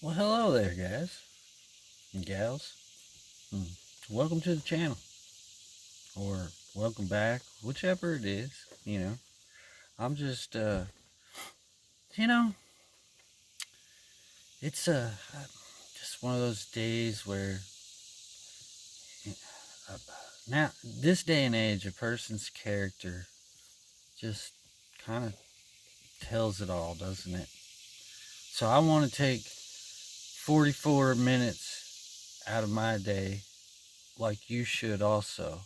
Well, hello there, guys and gals. Hmm. Welcome to the channel, or welcome back, whichever it is. I'm just, you know, it's just one of those days where uh, now, this day and age, a person's character just kind of tells it all, doesn't it? So I want to take 44 minutes out of my day, like you should also,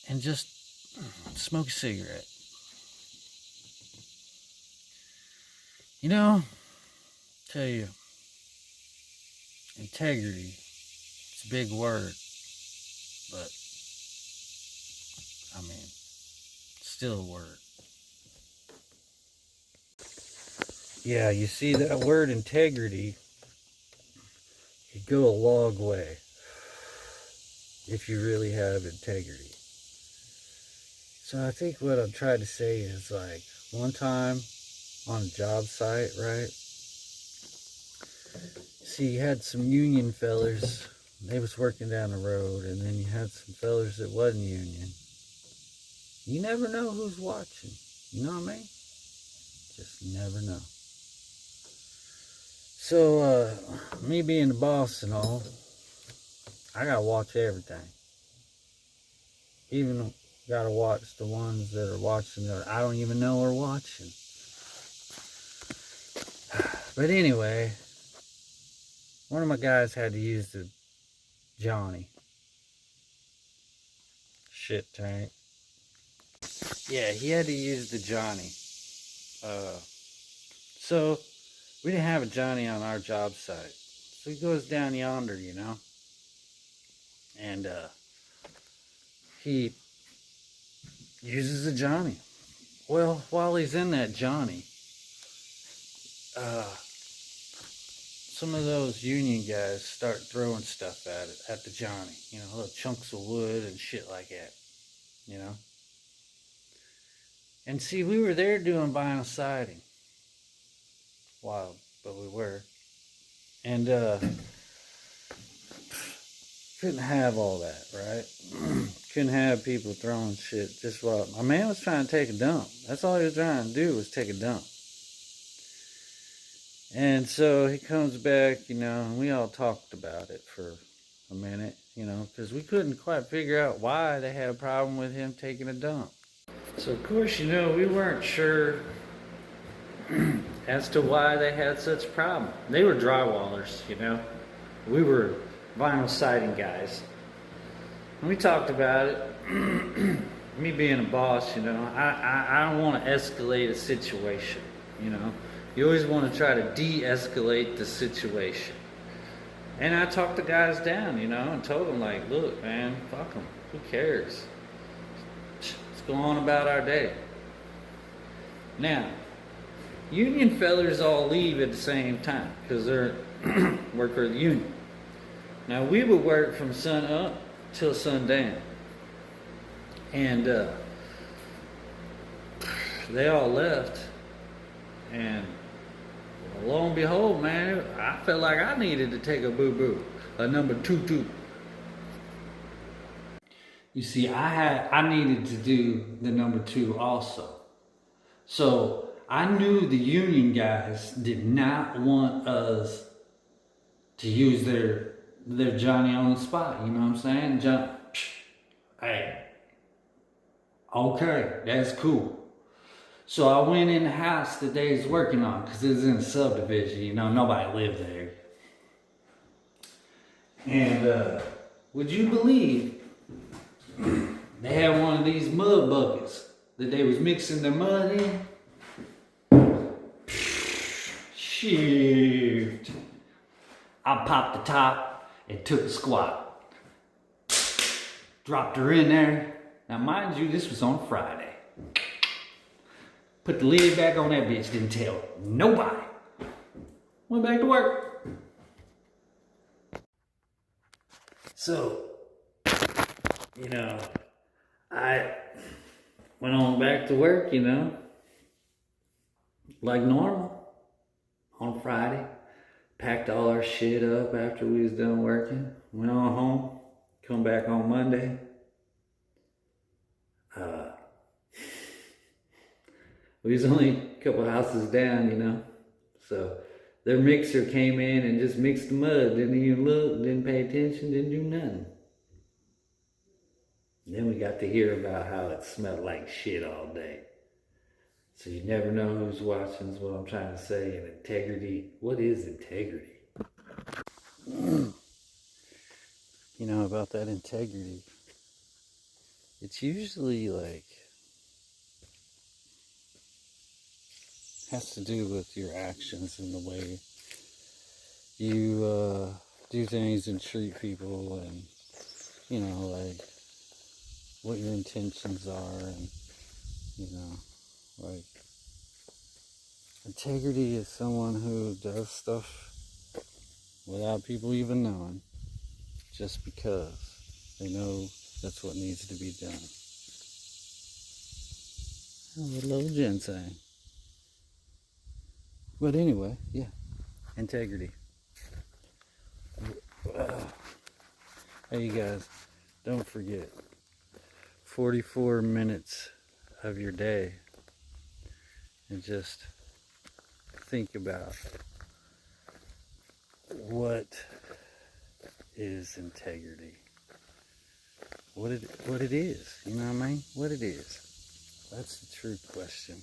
and just smoke a cigarette. Tell you, integrity, it's a big word, but I mean, still a word. Yeah, you see, that word integrity could go a long way if you really have integrity. So I think what I'm trying to say is, like, one time on a job site, right? See, you had some union fellers, they was working down the road, and then you had some fellers that wasn't union. You never know who's watching, you know what I mean? Just never know. So, me being the boss and all, I gotta watch everything. Even gotta watch the ones that are watching that I don't even know are watching. But anyway, one of my guys had to use the Johnny shit tank. Yeah, he had to use the Johnny. So we didn't have a Johnny on our job site. So he goes down yonder, and he uses a Johnny. Well, while he's in that Johnny, some of those union guys start throwing stuff at it, at the Johnny. Little chunks of wood and shit like that. And see, we were there doing vinyl siding. Wild, but we were. And couldn't have all that, right? Couldn't have people throwing shit just while my man was trying to take a dump. That's all he was trying to do, was take a dump. And so he comes back, and we all talked about it for a minute, because we couldn't quite figure out why they had a problem with him taking a dump. So of course, we weren't sure as to why they had such a problem. They were drywallers, we were vinyl siding guys. And we talked about it. Me being a boss, I don't want to escalate a situation, You always want to try to de-escalate the situation. And I talked the guys down, and told them, like, look, man, fuck them. Who cares? Let's go on about our day. Now, union fellers all leave at the same time because they're work for the union. Now, we would work from sun up till sundown. And they all left. And lo and behold, man, I felt like I needed to take a boo-boo, a number 2-2. You see, I needed to do the number 2 also. So I knew the union guys did not want us to use their Johnny on the spot. You know what I'm saying? Hey, okay, that's cool. So I went in the house that they was working on, because it was in a subdivision, nobody lived there. And would you believe they had one of these mud buckets that they was mixing their mud in? Shit. I popped the top and took a squat. Dropped her in there. Now mind you, this was on Friday. Put the lid back on that bitch, didn't tell nobody. Went back to work. So, I went on back to work, like normal, on Friday, packed all our shit up after we was done working, went on home, come back on Monday. We was only a couple houses down, you know, so their mixer came in and just mixed the mud, didn't even look, didn't pay attention, didn't do nothing. Then we got to hear about how it smelled like shit all day. So you never know who's watching is what I'm trying to say. And integrity, what is integrity? You know, about that integrity, it's usually like, has to do with your actions and the way you do things and treat people, and, you know, like what your intentions are, and, you know, like, integrity is someone who does stuff without people even knowing, just because they know that's what needs to be done. Oh, a little ginseng. But anyway, yeah, integrity. Hey, you guys, don't forget, 44 minutes of your day, and just think about what is integrity. What it is, you know what I mean? What it is. That's the true question.